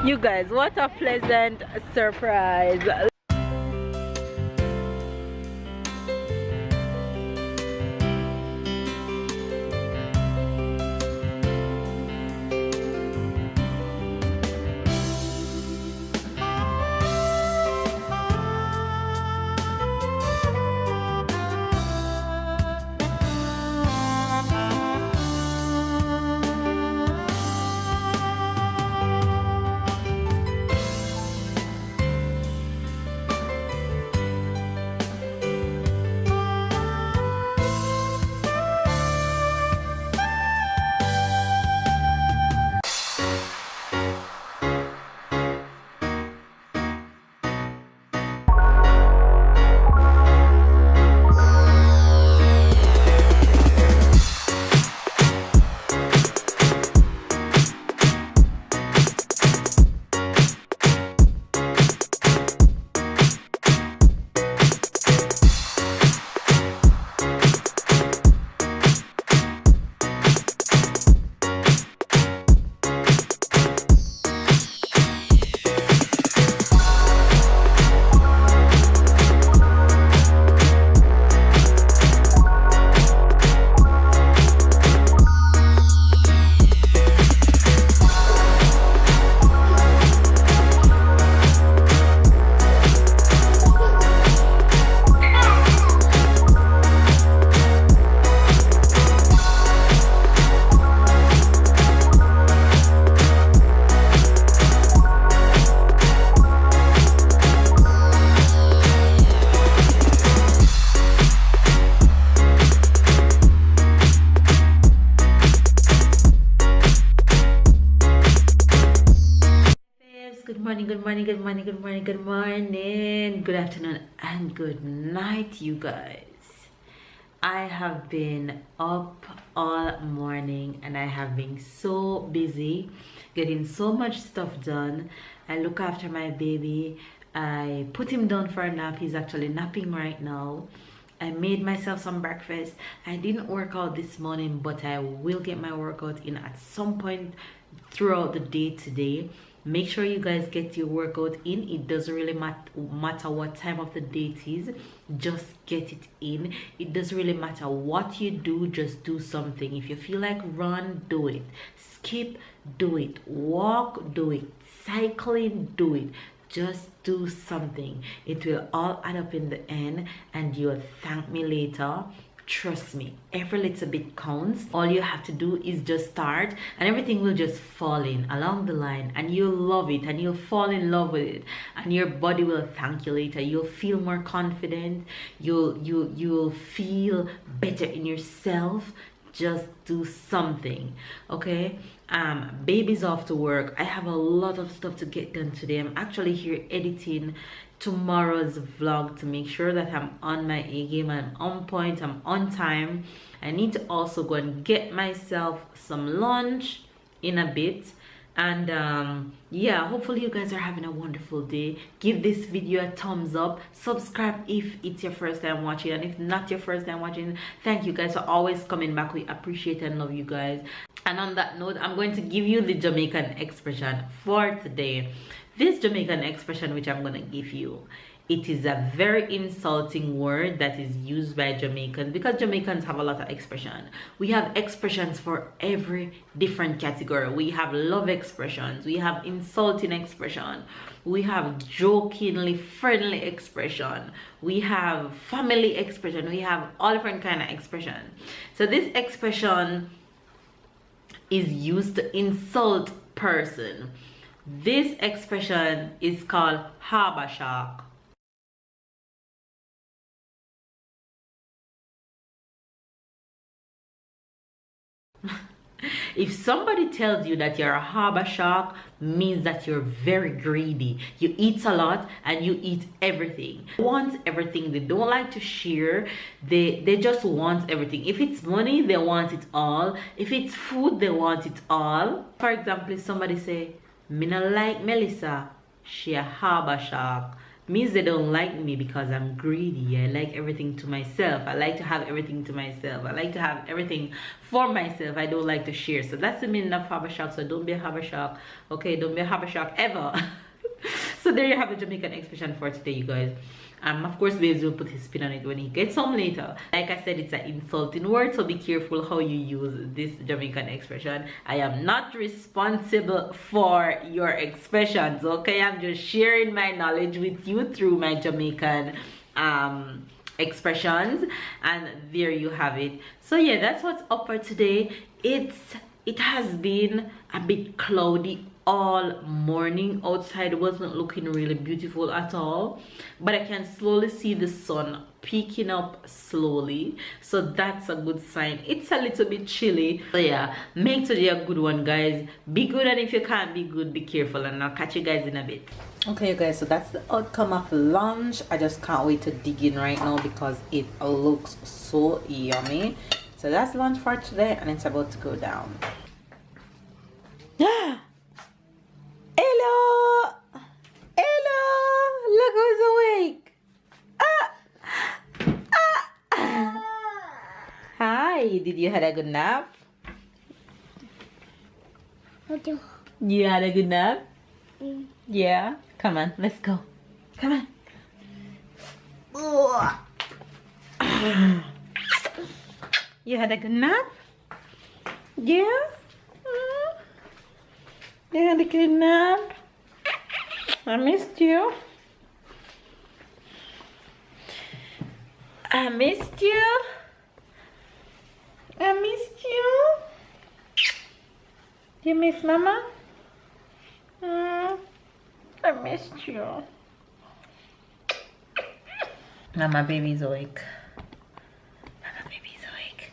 You guys, what a pleasant surprise. Good morning, good morning, good morning, good morning, good morning, good afternoon, and good night, you guys. I have been up all morning and I have been so busy getting so much stuff done. I look after my baby. I put him down for a nap. He's actually napping right now. I made myself some breakfast. I didn't work out this morning, but I will get my workout in at some point throughout the day today. Make sure you guys get your workout in. It doesn't really matter what time of the day it is, just get it in. It doesn't really matter what you do, just do something. If you feel like run, do it. Skip, do it. Walk, do it. Cycling, do it. Just do something. It will all add up in the end and you'll thank me later. Trust me, every little bit counts. All you have to do is just start and everything will just fall in along the line and you'll love it and you'll fall in love with it and your body will thank you later. You'll feel more confident. You'll feel better in yourself. Just do something, okay? Baby's off to work. I have a lot of stuff to get done today. I'm actually here editing tomorrow's vlog to make sure that I'm on my A game, I'm on point, I'm on time. I need to also go and get myself some lunch in a bit. And yeah, hopefully you guys are having a wonderful day. Give this video a thumbs up, subscribe if it's your first time watching, and if not your first time watching, thank you guys for always coming back. We appreciate and love you guys. And on that note, I'm going to give you the Jamaican expression for today. This Jamaican expression which I'm going to give you, it is a very insulting word that is used by Jamaicans because Jamaicans have a lot of expression. We have expressions for every different category. We have love expressions, we have insulting expression, we have jokingly friendly expression, we have family expression, we have all different kind of expression. So this expression is used to insult person. This expression is called harbor shark. If somebody tells you that you're a harbor shark, means that you're very greedy. You eat a lot and you eat everything. They want everything. They don't like to share. They just want everything. If it's money, they want it all. If it's food, they want it all. For example, if somebody say, "Me not like Melissa, she a harbor shark," means they don't like me because I'm greedy. I like everything to myself. I like to have everything to myself. I like to have everything for myself. I don't like to share. So that's the meaning of Habashak. So don't be a Habashak. Okay, don't be a Habashak ever. So there you have the Jamaican expression for today, you guys. Of course, Babes will put his spin on it when he gets home later. Like I said, it's an insulting word, so be careful how you use this Jamaican expression. I am not responsible for your expressions, okay? I'm just sharing my knowledge with you through my Jamaican expressions, and there you have it. So yeah, that's what's up for today. It has been a bit cloudy all morning. Outside wasn't looking really beautiful at all, but I can slowly see the sun peeking up slowly, so that's a good sign. It's a little bit chilly, so yeah, make today a good one, guys. Be good, and if you can't be good, be careful, and I'll catch you guys in a bit. Okay, you guys, so that's the outcome of lunch. I just can't wait to dig in right now because it looks so yummy. So that's lunch for today, and it's about to go down. Hello! Hello! Look who's awake! Hi! Did you have a good nap? You had a good nap? Yeah? Come on, let's go. Come on. You had a good nap? Yeah? You had a good nap? I missed you. I missed you. I missed you. You miss Mama? I missed you. Mama baby's awake. Mama baby's awake.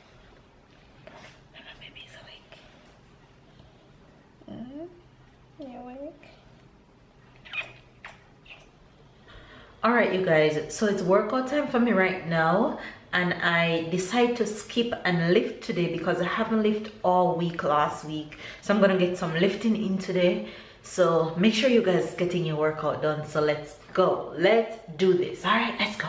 Mama baby's awake. You awake? Alright, you guys, so it's workout time for me right now, and I decided to skip and lift today because I haven't lifted all week last week, so I'm gonna get some lifting in today. So make sure you guys getting your workout done. So let's go, let's do this. All right, let's go.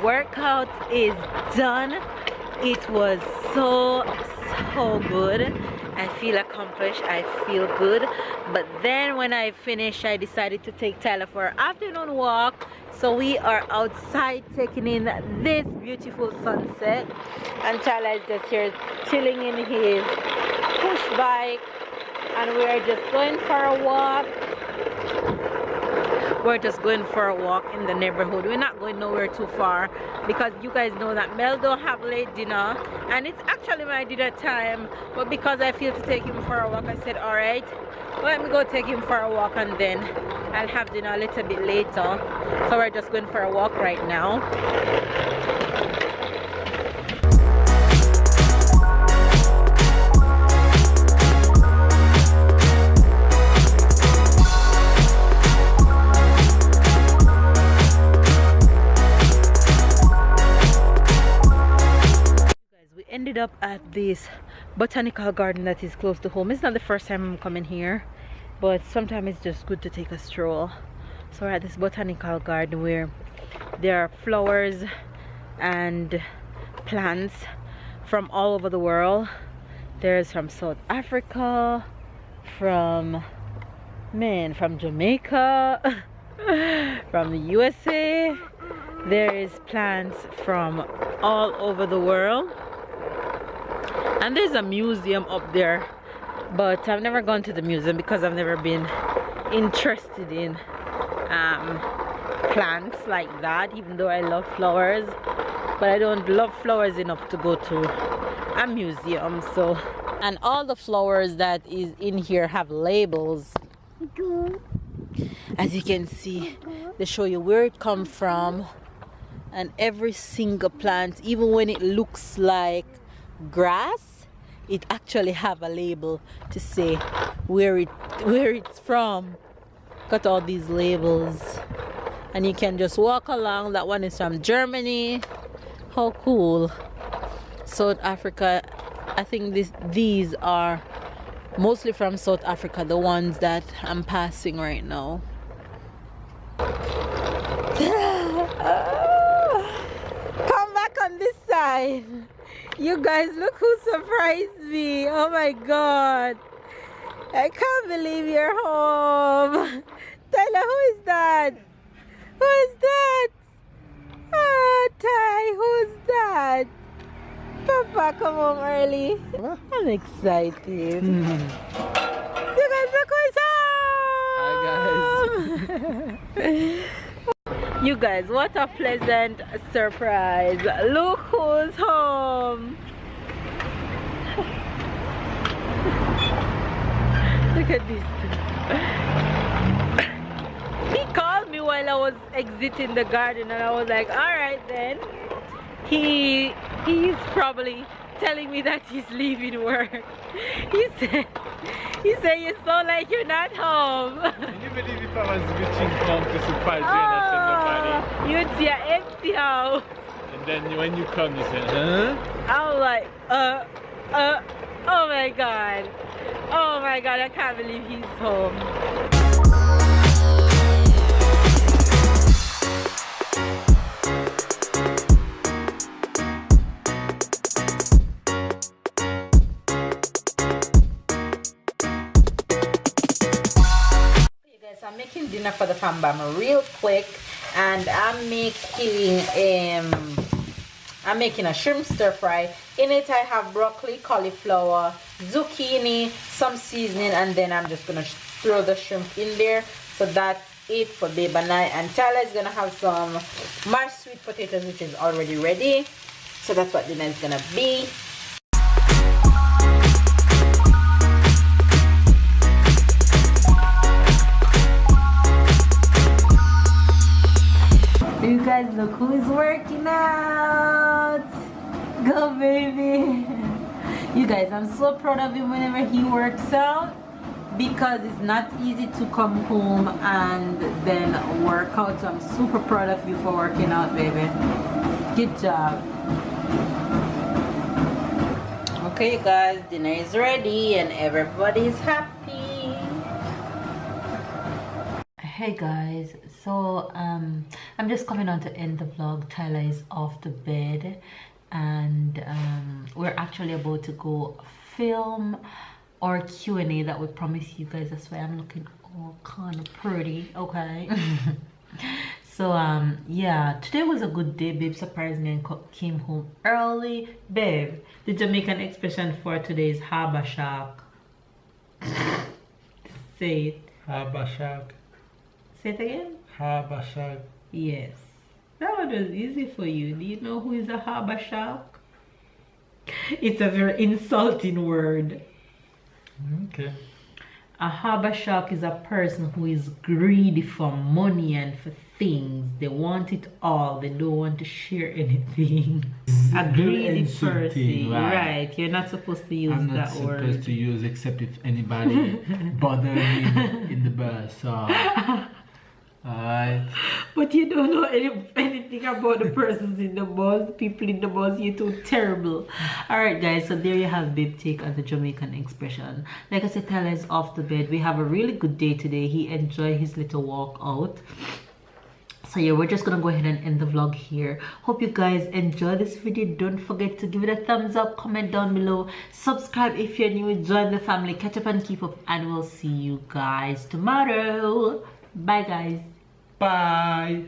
Workout is done. It was so good. I feel accomplished, I feel good. But then when I finished, I decided to take Tyler for an afternoon walk. So we are outside taking in this beautiful sunset, and Tyler is just here chilling in his push bike, and we are just going for a walk. We're just going for a walk in the neighborhood. We're not going nowhere too far because you guys know that Mel don't have late dinner, and it's actually my dinner time, but because I feel to take him for a walk, I said alright, let me go take him for a walk, and then I'll have dinner a little bit later. So we're just going for a walk right now. Ended up at this botanical garden that is close to home. It's not the first time I'm coming here, but sometimes it's just good to take a stroll. So we're at this botanical garden where there are flowers and plants from all over the world. There's from South Africa, from Jamaica, from the USA. There is plants from all over the world. And there's a museum up there, but I've never gone to the museum because I've never been interested in plants like that, even though I love flowers, but I don't love flowers enough to go to a museum. So, and all the flowers that is in here have labels. As you can see, they show you where it come from, and every single plant, even when it looks like grass, it actually have a label to say where it's from. Got all these labels, and you can just walk along. That one is from Germany. How cool. South Africa, I think these are mostly from South Africa, the ones that I'm passing right now. Come back on this side. You guys, look who surprised me. Oh my god, I can't believe you're home. Tyler, who is that? Who is that? Oh, Ty, who's that? Papa, come home early. I'm excited. You guys, look who's home! Hi guys. You guys, what a pleasant surprise. Look who's home. Look at this. He called me while I was exiting the garden, and I was like, alright then. He's probably telling me that he's leaving work. He said you sound like you're not home. Can you believe if I was reaching home to surprise you and I said nobody? You'd see an empty house. And then when you come, you say, huh? I'm like, oh my god. Oh my god, I can't believe he's home. I'm making dinner for the fam real quick, and I'm making a shrimp stir fry. In it I have broccoli, cauliflower, zucchini, some seasoning, and then I'm just gonna throw the shrimp in there. So that's it for babe and I. And Tyler is gonna have some mashed sweet potatoes, which is already ready. So that's what dinner is gonna be. You guys, look who's working out. Go baby. You guys, I'm so proud of him whenever he works out, because it's not easy to come home and then work out. So I'm super proud of you for working out, baby. Good job. Okay guys, dinner is ready and everybody's happy. Hey guys, so I'm just coming on to end the vlog. Tyler is off the bed, and we're actually about to go film our Q&A that we promised you guys. That's why I'm looking all kind of pretty, okay? So yeah, today was a good day. Babe surprised me and came home early. Babe, the Jamaican expression for today is harbor shark. Say it. Harbor shark. Say it again. Harbor shark. Yes, that one was easy for you. Do you know who is a harbor shark? It's a very insulting word. Okay. A harbor shark is a person who is greedy for money and for things. They want it all. They don't want to share anything. A greedy person. Right. You're not supposed to use that word. I'm not supposed to use, except if anybody bother me in the bus. So, alright. But you don't know anything about the persons in the bus, the people in the bus. You're too terrible. Alright guys, so there you have babe take on the Jamaican expression. Like I said, Tyler is off the bed. We have a really good day today. He enjoyed his little walk out. So yeah, we're just gonna go ahead and end the vlog here. Hope you guys enjoy this video. Don't forget to give it a thumbs up, comment down below, subscribe if you're new, join the family, catch up and keep up, and we'll see you guys tomorrow. Bye guys. Bye.